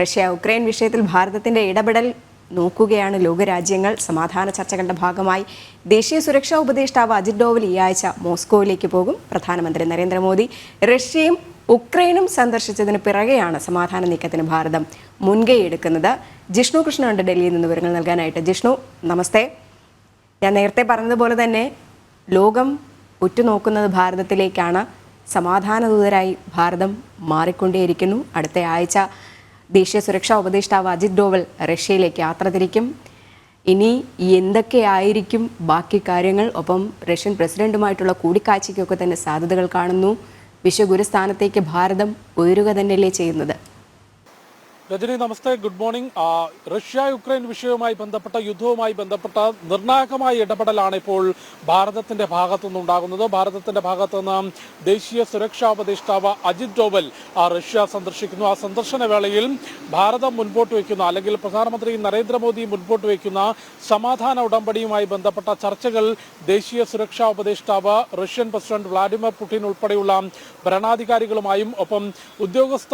Russia Ukraine വിഷയത്തിൽ ഭാരതത്തിന്റെ ഇടപെടൽ നോക്കുകയാണ് ലോകരാജ്യങ്ങൾ. സമാധാന ചർച്ചകളുടെ ഭാഗമായി ദേശീയ സുരക്ഷാ ഉപദേഷ്ടാവ് അജിത് ഡോവൽ ഈ ആഴ്ച മോസ്കോയിലേക്ക് പോകും. പ്രധാനമന്ത്രി നരേന്ദ്രമോദി റഷ്യയും ഉക്രൈനും സന്ദർശിച്ചതിന് പിറകെയാണ് സമാധാന നീക്കത്തിന് ഭാരതം മുൻകൈയെടുക്കുന്നത്. ജിഷ്ണു കൃഷ്ണനുണ്ട് ഡൽഹിയിൽ നിന്ന് വിവരങ്ങൾ നൽകാനായിട്ട്. ജിഷ്ണു, നമസ്തേ. ഞാൻ നേരത്തെ പറഞ്ഞതുപോലെ തന്നെ ലോകം ഉറ്റുനോക്കുന്നത് ഭാരതത്തിലേക്കാണ്. സമാധാന ദൂതരായി ഭാരതം മാറിക്കൊണ്ടേയിരിക്കുന്നു. അടുത്ത ആഴ്ച ദേശീയ സുരക്ഷാ ഉപദേഷ്ടാവ് അജിത് ഡോവൽ റഷ്യയിലേക്ക് യാത്ര തിരിക്കും. ഇനി എന്തൊക്കെയായിരിക്കും ബാക്കി കാര്യങ്ങൾ? ഒപ്പം റഷ്യൻ പ്രസിഡന്റുമായിട്ടുള്ള കൂടിക്കാഴ്ചയ്ക്കൊക്കെ തന്നെ സാധ്യതകൾ കാണുന്നു. വിശ്വഗുരുസ്ഥാനത്തേക്ക് ഭാരതം ഉയരുക തന്നെയല്ലേ ചെയ്യുന്നത്? രജനി, നമസ്തേ, ഗുഡ് മോർണിംഗ്. റഷ്യ യുക്രൈൻ വിഷയവുമായി ബന്ധപ്പെട്ട യുദ്ധവുമായി ബന്ധപ്പെട്ട നിർണായകമായ ഇടപെടലാണ് ഇപ്പോൾ ഭാരതത്തിന്റെ ഭാഗത്തുനിന്നുണ്ടാകുന്നത്. ഭാരതത്തിന്റെ ഭാഗത്തുനിന്ന് ദേശീയ സുരക്ഷാ ഉപദേഷ്ടാവ് അജിത് ഡോവൽ റഷ്യ സന്ദർശിക്കുന്നു. ആ സന്ദർശന വേളയിൽ ഭാരതം മുൻപോട്ട് വയ്ക്കുന്ന, അല്ലെങ്കിൽ പ്രധാനമന്ത്രി നരേന്ദ്രമോദി മുൻപോട്ട് വയ്ക്കുന്ന സമാധാന ഉടമ്പടിയുമായി ബന്ധപ്പെട്ട ചർച്ചകൾ ദേശീയ സുരക്ഷാ ഉപദേഷ്ടാവ് റഷ്യൻ പ്രസിഡന്റ് വ്ളാഡിമിർ പുടിൻ ഉൾപ്പെടെയുള്ള ഭരണാധികാരികളുമായും ഒപ്പം ഉദ്യോഗസ്ഥ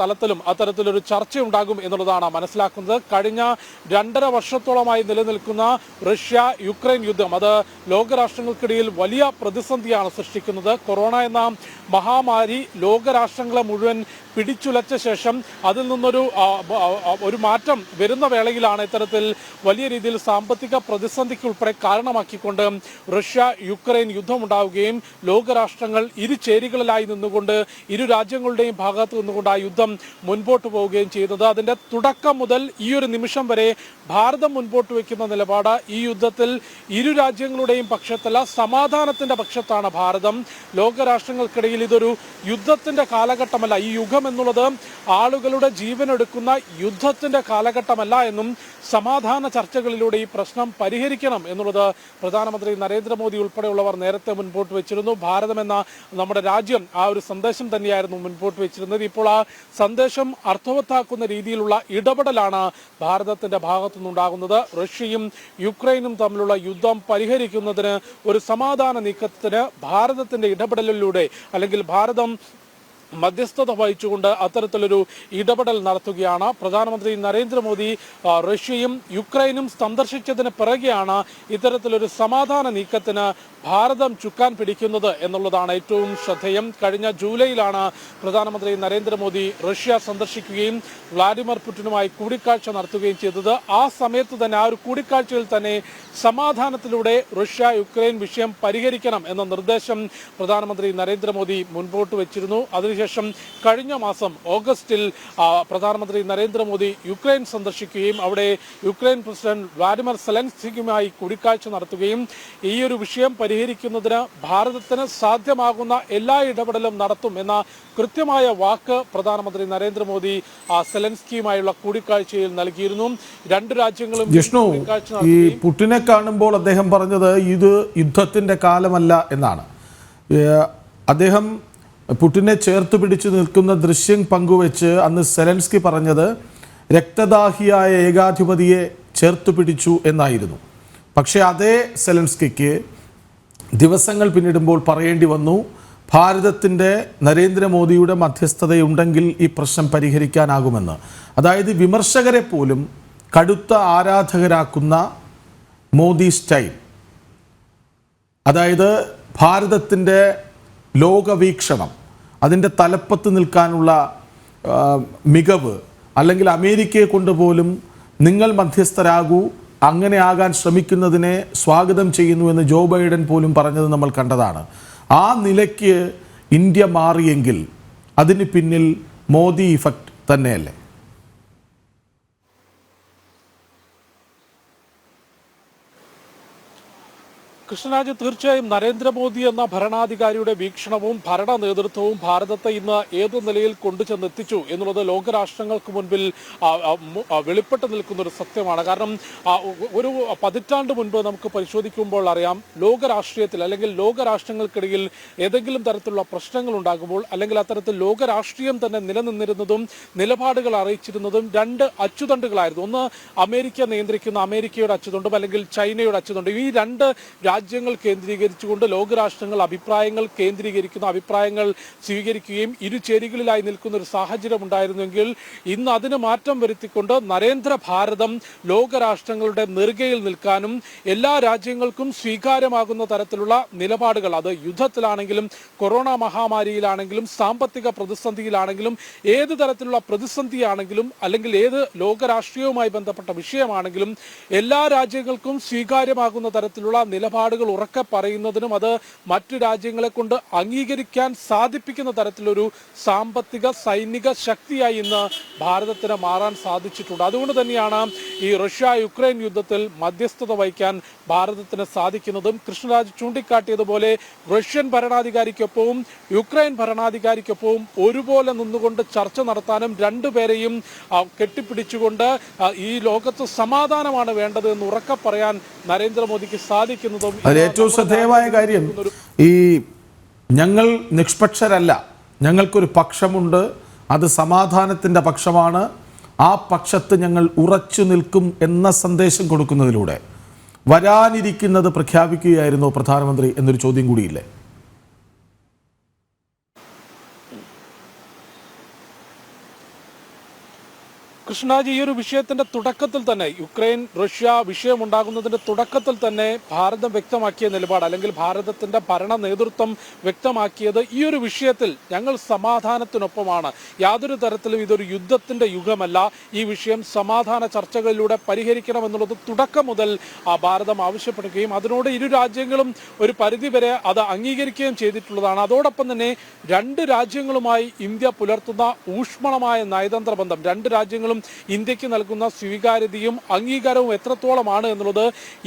തലത്തിലും അത്തരത്തിലൊരു ചർച്ചയുണ്ടാകും എന്നുള്ളതാണ് മനസ്സിലാക്കുന്നത്. കഴിഞ്ഞ 2.5 വർഷത്തോളമായി നിലനിൽക്കുന്ന റഷ്യ യുക്രൈൻ യുദ്ധം അത് ലോകരാഷ്ട്രങ്ങൾക്കിടയിൽ വലിയ പ്രതിസന്ധിയാണ് സൃഷ്ടിക്കുന്നത്. കൊറോണ എന്ന മഹാമാരി ലോകരാഷ്ട്രങ്ങളെ മുഴുവൻ പിടിച്ചുലച്ച ശേഷം അതിൽ നിന്നൊരു മാറ്റം വരുന്ന വേളയിലാണ് ഇത്തരത്തിൽ വലിയ രീതിയിൽ സാമ്പത്തിക പ്രതിസന്ധിക്ക് ഉൾപ്പെടെ കാരണമാക്കിക്കൊണ്ട് റഷ്യ യുക്രൈൻ യുദ്ധമുണ്ടാവുകയും ലോകരാഷ്ട്രങ്ങൾ ഇരു ചേരികളിലായി നിന്നുകൊണ്ട് ഇരു രാജ്യങ്ങളുടെയും ഭാഗത്ത് നിന്നുകൊണ്ട് ആ യുദ്ധം മുൻപോട്ട് പോവുകയും ചെയ്യുന്നത്. അതിന്റെ തുടക്കം മുതൽ ഈ ഒരു നിമിഷം വരെ ഭാരതം മുൻപോട്ട് വയ്ക്കുന്ന നിലപാട് ഈ യുദ്ധത്തിൽ ഇരു രാജ്യങ്ങളുടെയും പക്ഷത്തല്ല, സമാധാനത്തിന്റെ പക്ഷത്താണ് ഭാരതം. ലോകരാഷ്ട്രങ്ങൾക്കിടയിൽ ഇതൊരു യുദ്ധത്തിന്റെ കാലഘട്ടമല്ല, ഈ യുഗം എന്നുള്ളത് ആളുകളുടെ ജീവനെടുക്കുന്ന യുദ്ധത്തിന്റെ കാലഘട്ടമല്ല എന്നും സമാധാന ചർച്ചകളിലൂടെ ഈ പ്രശ്നം പരിഹരിക്കണം എന്നുള്ളത് പ്രധാനമന്ത്രി നരേന്ദ്രമോദി ഉൾപ്പെടെയുള്ളവർ നേരത്തെ മുൻപോട്ട് വെച്ചിരുന്നു. ഭാരതം എന്ന നമ്മുടെ രാജ്യം ആ ഒരു സന്ദേശം തന്നെയായിരുന്നു മുൻപോട്ട് വെച്ചിരുന്നത്. ഇപ്പോൾ ആ സന്ദേശം അർത്ഥവത്താക്കുന്ന രീതിയിലുള്ള ഇടപെടലാണ് ഭാരതത്തിന്റെ ഭാഗത്തുനിന്നുണ്ടാകുന്നത്. റഷ്യയും യുക്രൈനും തമ്മിലുള്ള യുദ്ധം പരിഹരിക്കുന്നതിന് ഒരു സമാധാന നീക്കത്തിന് ഭാരതത്തിന്റെ ഇടപെടലിലൂടെ, അല്ലെങ്കിൽ ഭാരതം മധ്യസ്ഥത വഹിച്ചുകൊണ്ട് അത്തരത്തിലൊരു ഇടപെടൽ നടത്തുകയാണ്. പ്രധാനമന്ത്രി നരേന്ദ്രമോദി റഷ്യയും യുക്രൈനും സന്ദർശിച്ചതിന് പിറകെയാണ് ഇത്തരത്തിലൊരു സമാധാന നീക്കത്തിന് ഭാരതം ചുക്കാൻ പിടിക്കുന്നത് എന്നുള്ളതാണ് ഏറ്റവും ശ്രദ്ധേയം. കഴിഞ്ഞ ജൂലൈയിലാണ് പ്രധാനമന്ത്രി നരേന്ദ്രമോദി റഷ്യ സന്ദർശിക്കുകയും വ്ളാഡിമിർ പുടിനുമായി കൂടിക്കാഴ്ച നടത്തുകയും ചെയ്തത്. ആ സമയത്ത് തന്നെ, ആ ഒരു കൂടിക്കാഴ്ചയിൽ തന്നെ സമാധാനത്തിലൂടെ റഷ്യ യുക്രൈൻ വിഷയം പരിഹരിക്കണം എന്ന നിർദ്ദേശം പ്രധാനമന്ത്രി നരേന്ദ്രമോദി മുൻപോട്ട് വെച്ചിരുന്നു. അതിനുശേഷം കഴിഞ്ഞ മാസം ഓഗസ്റ്റിൽ പ്രധാനമന്ത്രി നരേന്ദ്രമോദി യുക്രൈൻ സന്ദർശിക്കുകയും അവിടെ യുക്രൈൻ പ്രസിഡന്റ് വ്ളാഡിമിർ സെലൻസ്കിയുമായി കൂടിക്കാഴ്ച നടത്തുകയും ഈ ഒരു വിഷയം പരിഹരിക്കുന്നതിന് ഭാരതത്തിന് സാധ്യമാകുന്ന എല്ലാ ഇടപെടലും നടത്തും എന്ന കൃത്യമായ വാക്ക് പ്രധാനമന്ത്രി നരേന്ദ്രമോദി സെലൻസ്കിയുമായുള്ള കൂടിക്കാഴ്ചയിൽ നൽകിയിരുന്നു. രണ്ട് രാജ്യങ്ങളും ഈ പുടിനെ കാണുമ്പോൾ അദ്ദേഹം പറഞ്ഞത് ഇത് യുദ്ധത്തിന്റെ കാലമല്ല എന്നാണ്. അദ്ദേഹം പുടിനെ ചേർത്ത് പിടിച്ചു നിൽക്കുന്ന ദൃശ്യം പങ്കുവെച്ച് അന്ന് സെലൻസ്കി പറഞ്ഞത് രക്തദാഹിയായ ഏകാധിപതിയെ ചേർത്ത് പിടിച്ചു എന്നായിരുന്നു. പക്ഷേ അതേ സെലൻസ്കിക്ക് ദിവസങ്ങൾ പിന്നിടുമ്പോൾ പറയേണ്ടി വന്നു, ഭാരതത്തിൻ്റെ നരേന്ദ്രമോദിയുടെ മധ്യസ്ഥതയുണ്ടെങ്കിൽ ഈ പ്രശ്നം പരിഹരിക്കാനാകുമെന്ന്. അതായത് വിമർശകരെ പോലും കടുത്ത ആരാധകരാക്കുന്ന മോദി സ്റ്റൈൽ, അതായത് ഭാരതത്തിൻ്റെ ലോകവീക്ഷണം, അതിൻ്റെ തലപ്പത്ത് നിൽക്കാനുള്ള മികവ്, അല്ലെങ്കിൽ അമേരിക്കയെ കൊണ്ടുപോലും നിങ്ങൾ മധ്യസ്ഥരാകൂ, അങ്ങനെ ആകാൻ ശ്രമിക്കുന്നതിനെ സ്വാഗതം ചെയ്യുന്നു എന്ന് ജോ ബൈഡൻ പോലും പറഞ്ഞത് നമ്മൾ കണ്ടതാണ്. ആ നിലയ്ക്ക് ഇന്ത്യ മാറിയെങ്കിൽ അതിന് പിന്നിൽ മോദി ഇഫക്റ്റ് തന്നെയല്ലേ? കൃഷ്ണരാജ്, തീർച്ചയായും നരേന്ദ്രമോദി എന്ന ഭരണാധികാരിയുടെ വീക്ഷണവും ഭരണ നേതൃത്വവും ഭാരതത്തെ ഇന്ന് ഏതു നിലയിൽ കൊണ്ടുചെന്നെത്തിച്ചു എന്നുള്ളത് ലോകരാഷ്ട്രങ്ങൾക്ക് മുൻപിൽ വെളിപ്പെട്ട് നിൽക്കുന്ന ഒരു സത്യമാണ്. കാരണം ഒരു പതിറ്റാണ്ട് മുൻപ് നമുക്ക് പരിശോധിക്കുമ്പോൾ അറിയാം, ലോകരാഷ്ട്രീയത്തിൽ അല്ലെങ്കിൽ ലോകരാഷ്ട്രങ്ങൾക്കിടയിൽ ഏതെങ്കിലും തരത്തിലുള്ള പ്രശ്നങ്ങൾ ഉണ്ടാകുമ്പോൾ, അല്ലെങ്കിൽ അത്തരത്തിൽ ലോകരാഷ്ട്രീയം തന്നെ നിലനിന്നിരുന്നതും നിലപാടുകൾ അറിയിച്ചിരുന്നതും രണ്ട് അച്ചുതണ്ടുകളായിരുന്നു. ഒന്ന് അമേരിക്ക നിയന്ത്രിക്കുന്ന അമേരിക്കയുടെ അച്ചുതണ്ടും അല്ലെങ്കിൽ ചൈനയുടെ അച്ചുതണ്ടും. ഈ രണ്ട് രാജ്യങ്ങൾ കേന്ദ്രീകരിച്ചുകൊണ്ട് ലോകരാഷ്ട്രങ്ങൾ അഭിപ്രായങ്ങൾ കേന്ദ്രീകരിക്കുന്ന അഭിപ്രായങ്ങൾ സ്വീകരിക്കുകയും ഇരു ചേരികളിലായി നിൽക്കുന്ന ഒരു സാഹചര്യം ഉണ്ടായിരുന്നെങ്കിൽ ഇന്ന് അതിന് മാറ്റം വരുത്തിക്കൊണ്ട് നരേന്ദ്ര ഭാരതം ലോകരാഷ്ട്രങ്ങളുടെ നെറുകയിൽ നിൽക്കാനും എല്ലാ രാജ്യങ്ങൾക്കും സ്വീകാര്യമാകുന്ന തരത്തിലുള്ള നിലപാടുകൾ, അത് യുദ്ധത്തിലാണെങ്കിലും കൊറോണ മഹാമാരിയിലാണെങ്കിലും സാമ്പത്തിക പ്രതിസന്ധിയിലാണെങ്കിലും ഏത് തരത്തിലുള്ള പ്രതിസന്ധിയാണെങ്കിലും അല്ലെങ്കിൽ ഏത് ലോകരാഷ്ട്രീയവുമായി ബന്ധപ്പെട്ട വിഷയമാണെങ്കിലും എല്ലാ രാജ്യങ്ങൾക്കും സ്വീകാര്യമാകുന്ന തരത്തിലുള്ള നിലപാടുകൾ ഉറക്കെ പറയുന്നതിനും അത് മറ്റു രാജ്യങ്ങളെ കൊണ്ട് അംഗീകരിക്കാൻ സാധിപ്പിക്കുന്ന തരത്തിലൊരു സാമ്പത്തിക സൈനിക ശക്തിയായി ഇന്ന് ഭാരതത്തിന് മാറാൻ സാധിച്ചിട്ടുണ്ട്. അതുകൊണ്ട് തന്നെയാണ് ഈ റഷ്യ യുക്രൈൻ യുദ്ധത്തിൽ മധ്യസ്ഥത വഹിക്കാൻ ഭാരതത്തിന് സാധിക്കുന്നതും. കൃഷ്ണരാജ് ചൂണ്ടിക്കാട്ടിയതുപോലെ റഷ്യൻ ഭരണാധികാരിക്കൊപ്പവും യുക്രൈൻ ഭരണാധികാരിക്കൊപ്പവും ഒരുപോലെ നിന്നുകൊണ്ട് ചർച്ച നടത്താനും രണ്ടുപേരെയും കെട്ടിപ്പിടിച്ചുകൊണ്ട് ഈ ലോകത്ത് സമാധാനമാണ് വേണ്ടത് എന്ന് ഉറക്കെ പറയാൻ നരേന്ദ്രമോദിക്ക് സാധിക്കുന്നതും ഏറ്റവും ശ്രദ്ധേയമായ കാര്യം, ഈ ഞങ്ങൾ നിഷ്പക്ഷരല്ല, ഞങ്ങൾക്കൊരു പക്ഷമുണ്ട്, അത് സമാധാനത്തിൻ്റെ പക്ഷമാണ്, ആ പക്ഷത്ത് ഞങ്ങൾ ഉറച്ചു നിൽക്കും എന്ന സന്ദേശം കൊടുക്കുന്നതിലൂടെ വരാനിരിക്കുന്നത് പ്രഖ്യാപിക്കുകയായിരുന്നു പ്രധാനമന്ത്രി എന്നൊരു ചോദ്യം കൂടിയില്ലേ? കൃഷ്ണരാജ്, ഈ ഒരു വിഷയത്തിന്റെ തുടക്കത്തിൽ തന്നെ യുക്രൈൻ റഷ്യ വിഷയം ഉണ്ടാകുന്നതിന്റെ തുടക്കത്തിൽ തന്നെ ഭാരതം വ്യക്തമാക്കിയ നിലപാട്, അല്ലെങ്കിൽ ഭാരതത്തിന്റെ ഭരണ നേതൃത്വം വ്യക്തമാക്കിയത് ഈ ഒരു വിഷയത്തിൽ ഞങ്ങൾ സമാധാനത്തിനൊപ്പമാണ്, യാതൊരു തരത്തിലും ഇതൊരു യുദ്ധത്തിന്റെ യുഗമല്ല, ഈ വിഷയം സമാധാന ചർച്ചകളിലൂടെ പരിഹരിക്കണമെന്നുള്ളത് തുടക്കം മുതൽ ഭാരതം ആവശ്യപ്പെടുകയും അതിനോട് ഇരു രാജ്യങ്ങളും ഒരു പരിധിവരെ അത് അംഗീകരിക്കുകയും ചെയ്തിട്ടുള്ളതാണ്. അതോടൊപ്പം തന്നെ രണ്ട് രാജ്യങ്ങളുമായി ഇന്ത്യ പുലർത്തുന്ന ഊഷ്മളമായ നയതന്ത്ര ബന്ധം, രണ്ട് രാജ്യങ്ങളും ഇന്ത്യക്ക് നൽകുന്ന സ്വീകാര്യതയും അംഗീകാരവും എത്രത്തോളമാണ് എന്നുള്ളത്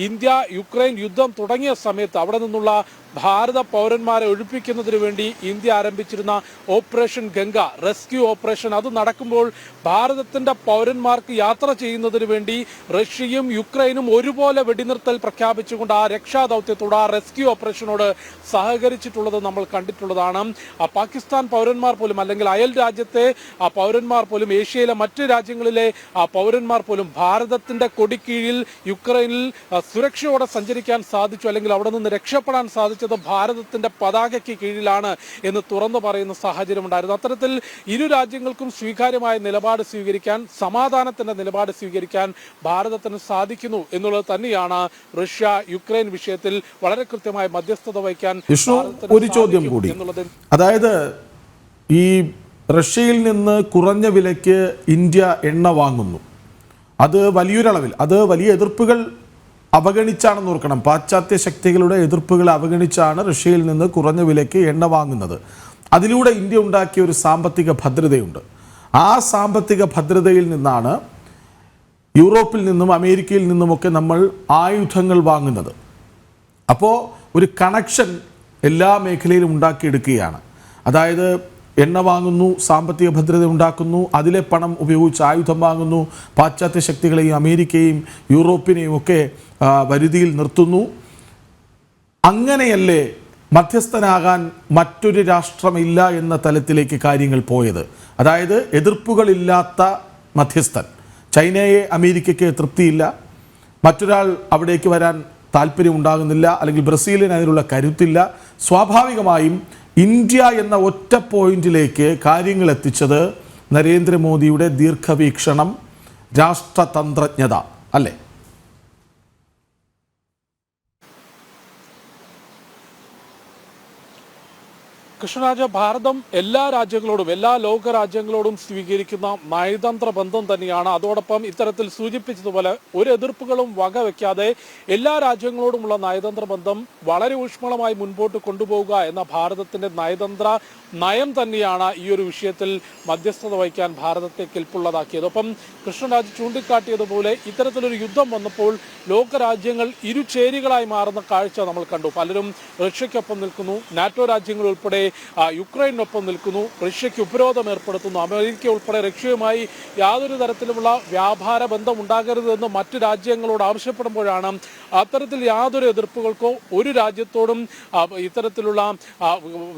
ഇന്ത്യ യുക്രൈൻ യുദ്ധം തുടങ്ങിയ സമയത്ത് അവിടെ നിന്നുള്ള ഭാരത പൗരന്മാരെ ഒഴിപ്പിക്കുന്നതിന് വേണ്ടി ഇന്ത്യ ആരംഭിച്ചിരുന്ന ഓപ്പറേഷൻ ഗംഗ, റെസ്ക്യൂ ഓപ്പറേഷൻ, അത് നടക്കുമ്പോൾ ഭാരതത്തിന്റെ പൗരന്മാർക്ക് യാത്ര ചെയ്യുന്നതിന് വേണ്ടി റഷ്യയും യുക്രൈനും ഒരുപോലെ വെടിനിർത്തൽ പ്രഖ്യാപിച്ചുകൊണ്ട് ആ രക്ഷാദൗത്യത്തോട്, ആ റെസ്ക്യൂ ഓപ്പറേഷനോട് സഹകരിച്ചിട്ടുള്ളത് നമ്മൾ കണ്ടിട്ടുള്ളതാണ്. പാകിസ്ഥാൻ പൗരന്മാർ പോലും, അല്ലെങ്കിൽ അയൽ രാജ്യത്തെ പൗരന്മാർ പോലും, ഏഷ്യയിലെ മറ്റ് രാജ്യങ്ങളിലെ പൗരന്മാർ പോലും ഭാരതത്തിന്റെ കൊടിക്കീഴിൽ യുക്രൈനിൽ സുരക്ഷയോടെ സഞ്ചരിക്കാൻ സാധിച്ചു, അല്ലെങ്കിൽ അവിടെ നിന്ന് രക്ഷപ്പെടാൻ സാധിച്ചത് ഭാരതത്തിന്റെ പതാകയ്ക്ക് കീഴിലാണ് എന്ന് തുറന്നു പറയുന്ന സാഹചര്യം ഉണ്ടായിരുന്നു. അത്തരത്തിൽ ഇരു രാജ്യങ്ങൾക്കും സ്വീകാര്യമായ നിലപാട് സ്വീകരിക്കാൻ, സമാധാനത്തിന്റെ നിലപാട് സ്വീകരിക്കാൻ ഭാരതത്തിന് സാധിക്കുന്നു എന്നുള്ളത് തന്നെയാണ് റഷ്യ യുക്രൈൻ വിഷയത്തിൽ വളരെ കൃത്യമായി മധ്യസ്ഥത വഹിക്കാൻ ഒരു ചോദ്യം കൂടി. അതായത് ഈ റഷ്യയിൽ നിന്ന് കുറഞ്ഞ വിലയ്ക്ക് ഇന്ത്യ എണ്ണ വാങ്ങുന്നു, അത് വലിയൊരളവിൽ, അത് വലിയ എതിർപ്പുകൾ അവഗണിച്ചാണെന്ന് ഓർക്കണം, പാശ്ചാത്യ ശക്തികളുടെ എതിർപ്പുകൾ അവഗണിച്ചാണ് റഷ്യയിൽ നിന്ന് കുറഞ്ഞ വിലയ്ക്ക് എണ്ണ വാങ്ങുന്നത്. അതിലൂടെ ഇന്ത്യ ഉണ്ടാക്കിയ ഒരു സാമ്പത്തിക ഭദ്രതയുണ്ട്. ആ സാമ്പത്തിക ഭദ്രതയിൽ നിന്നാണ് യൂറോപ്പിൽ നിന്നും അമേരിക്കയിൽ നിന്നുമൊക്കെ നമ്മൾ ആയുധങ്ങൾ വാങ്ങുന്നത്. അപ്പോൾ ഒരു കണക്ഷൻ എല്ലാ മേഖലയിലും ഉണ്ടാക്കിയെടുക്കുകയാണ്. അതായത് എണ്ണ വാങ്ങുന്നു, സാമ്പത്തിക ഭദ്രത ഉണ്ടാക്കുന്നു, അതിലെ പണം ഉപയോഗിച്ച് ആയുധം വാങ്ങുന്നു, പാശ്ചാത്യ ശക്തികളെയും അമേരിക്കയും യൂറോപ്പിനെയും ഒക്കെ വരുതിയിൽ നിർത്തുന്നു. അങ്ങനെയല്ലേ മധ്യസ്ഥനാകാൻ മറ്റൊരു രാഷ്ട്രമില്ല എന്ന തലത്തിലേക്ക് കാര്യങ്ങൾ പോയത്? അതായത് എതിർപ്പുകളില്ലാത്ത മധ്യസ്ഥൻ. ചൈനയെ അമേരിക്കയ്ക്ക് തൃപ്തിയില്ല, മറ്റൊരാൾ അവിടേക്ക് വരാൻ താല്പര്യമുണ്ടാകുന്നില്ല, അല്ലെങ്കിൽ ബ്രസീലിന് അതിനുള്ള കരുത്തില്ല. സ്വാഭാവികമായും ഇന്ത്യ എന്ന ഒറ്റ പോയിന്റിലേക്ക് കാര്യങ്ങൾ എത്തിച്ചത് നരേന്ദ്രമോദിയുടെ ദീർഘവീക്ഷണം, രാഷ്ട്രതന്ത്രജ്ഞത അല്ലേ? കൃഷ്ണരാജ, ഭാരതം എല്ലാ രാജ്യങ്ങളോടും, എല്ലാ ലോക രാജ്യങ്ങളോടും സ്വീകരിക്കുന്ന നയതന്ത്ര ബന്ധം തന്നെയാണ്. അതോടൊപ്പം ഇത്തരത്തിൽ സൂചിപ്പിച്ചതുപോലെ ഒരു എതിർപ്പുകളും വകവെക്കാതെ എല്ലാ രാജ്യങ്ങളോടുമുള്ള നയതന്ത്ര ബന്ധം വളരെ ഊഷ്മളമായി മുൻപോട്ട് കൊണ്ടുപോകുക എന്ന ഭാരതത്തിന്റെ നയതന്ത്ര നയം തന്നെയാണ് ഈ ഒരു വിഷയത്തിൽ മധ്യസ്ഥത വഹിക്കാൻ ഭാരതത്തെ കെൽപ്പുള്ളതാക്കിയത്. ഒപ്പം കൃഷ്ണരാജ് ചൂണ്ടിക്കാട്ടിയതുപോലെ ഇത്തരത്തിലൊരു യുദ്ധം വന്നപ്പോൾ ലോകരാജ്യങ്ങൾ ഇരുചേരികളായി മാറുന്ന കാഴ്ച നമ്മൾ കണ്ടു. പലരും റഷ്യയ്ക്കൊപ്പം നിൽക്കുന്നു, നാറ്റോ രാജ്യങ്ങൾ ഉൾപ്പെടെ യുക്രൈനൊപ്പം നിൽക്കുന്നു, റഷ്യയ്ക്ക് ഉപരോധം ഏർപ്പെടുത്തുന്നു. അമേരിക്ക ഉൾപ്പെടെ റഷ്യയുമായി യാതൊരു തരത്തിലുമുള്ള വ്യാപാര ബന്ധം ഉണ്ടാകരുതെന്ന് മറ്റു രാജ്യങ്ങളോട് ആവശ്യപ്പെടുമ്പോഴാണ് അത്തരത്തിൽ യാതൊരു എതിർപ്പുകൾക്കോ ഒരു രാജ്യത്തോടും ഇത്തരത്തിലുള്ള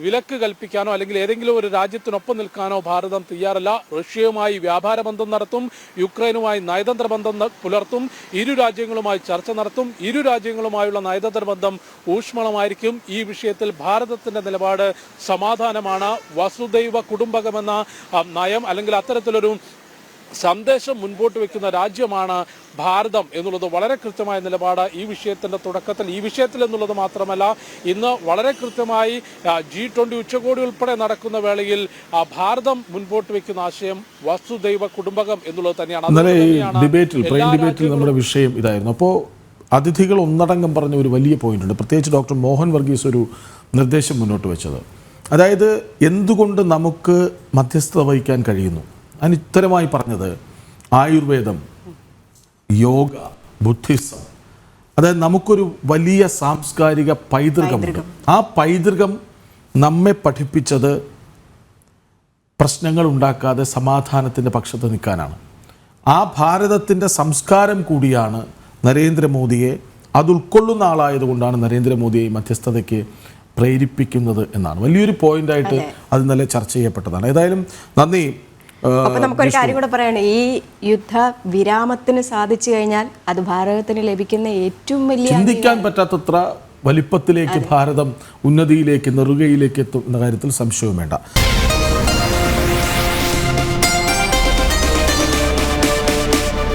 വിലക്ക് കൽപ്പിക്കാനോ അല്ലെങ്കിൽ ഏതെങ്കിലും ഒരു രാജ്യത്തിനൊപ്പം നിൽക്കാനോ ഭാരതം തയ്യാറല്ല. റഷ്യയുമായി വ്യാപാര ബന്ധം നടത്തും, യുക്രൈനുമായി നയതന്ത്ര ബന്ധം പുലർത്തും, ഇരു രാജ്യങ്ങളുമായി ചർച്ച നടത്തും, ഇരു രാജ്യങ്ങളുമായുള്ള നയതന്ത്ര ബന്ധം ഊഷ്മളമായിരിക്കും. ഈ വിഷയത്തിൽ ഭാരതത്തിന്റെ നിലപാട് സമാധാനമാണ്. വസുദൈവ കുടുംബകമെന്ന നയം അല്ലെങ്കിൽ അത്തരത്തിലൊരു സന്ദേശം മുൻപോട്ട് വെക്കുന്ന രാജ്യമാണ് ഭാരതം എന്നുള്ളത് വളരെ കൃത്യമായ നിലപാട് ഈ വിഷയത്തിന്റെ തുടക്കത്തിൽ, ഈ വിഷയത്തിൽ എന്നുള്ളത് മാത്രമല്ല, ഇന്ന് വളരെ കൃത്യമായി G20 ഉച്ചകോടി ഉൾപ്പെടെ നടക്കുന്ന വേളയിൽ ഭാരതം മുൻപോട്ട് വെക്കുന്ന ആശയം വസുദൈവ കുടുംബകം എന്നുള്ളത് തന്നെയാണ്. ഡിബേറ്റിൽ നമ്മുടെ വിഷയം ഇതായിരുന്നു. അപ്പോൾ അതിഥികൾ ഒന്നടങ്കം പറഞ്ഞ ഒരു വലിയ പോയിന്റ് ഉണ്ട്, പ്രത്യേകിച്ച് ഡോക്ടർ മോഹൻ വർഗീസ് ഒരു നിർദ്ദേശം മുന്നോട്ട് വെച്ചത്. അതായത് എന്തുകൊണ്ട് നമുക്ക് മധ്യസ്ഥത വഹിക്കാൻ കഴിയുന്നു. അതിന് ഉത്തരമായി പറഞ്ഞത് ആയുർവേദം, യോഗ, ബുദ്ധിസം, അതായത് നമുക്കൊരു വലിയ സാംസ്കാരിക പൈതൃകമുണ്ട്. ആ പൈതൃകം നമ്മെ പഠിപ്പിച്ചത് പ്രശ്നങ്ങൾ ഉണ്ടാക്കാതെ സമാധാനത്തിൻ്റെ പക്ഷത്ത് നിൽക്കാനാണ്. ആ ഭാരതത്തിൻ്റെ സംസ്കാരം കൂടിയാണ് നരേന്ദ്രമോദിയെ, അത് ഉൾക്കൊള്ളുന്ന ആളായതുകൊണ്ടാണ് നരേന്ദ്രമോദിയെ മധ്യസ്ഥതയ്ക്ക് പ്രേരിപ്പിക്കുന്നത് എന്നാണ് വലിയൊരു പോയിന്റായിട്ട് അത് നല്ല ചർച്ച ചെയ്യപ്പെട്ടതാണ്. ഏതായാലും നന്ദി. അപ്പൊ നമുക്കൊരു കാര്യം കൂടെ പറയണം, ഈ യുദ്ധ വിരാമത്തിന് സാധിച്ചു കഴിഞ്ഞാൽ അത് ഭാരതത്തിന് ലഭിക്കുന്ന ഏറ്റവും വലിയ, ചിന്തിക്കാൻ പറ്റാത്തത്ര വലിപ്പത്തിലേക്ക് ഭാരതം ഉന്നതിയിലേക്ക് നെറുകയിലേക്ക് എത്തുന്ന കാര്യത്തിൽ സംശയവും വേണ്ട.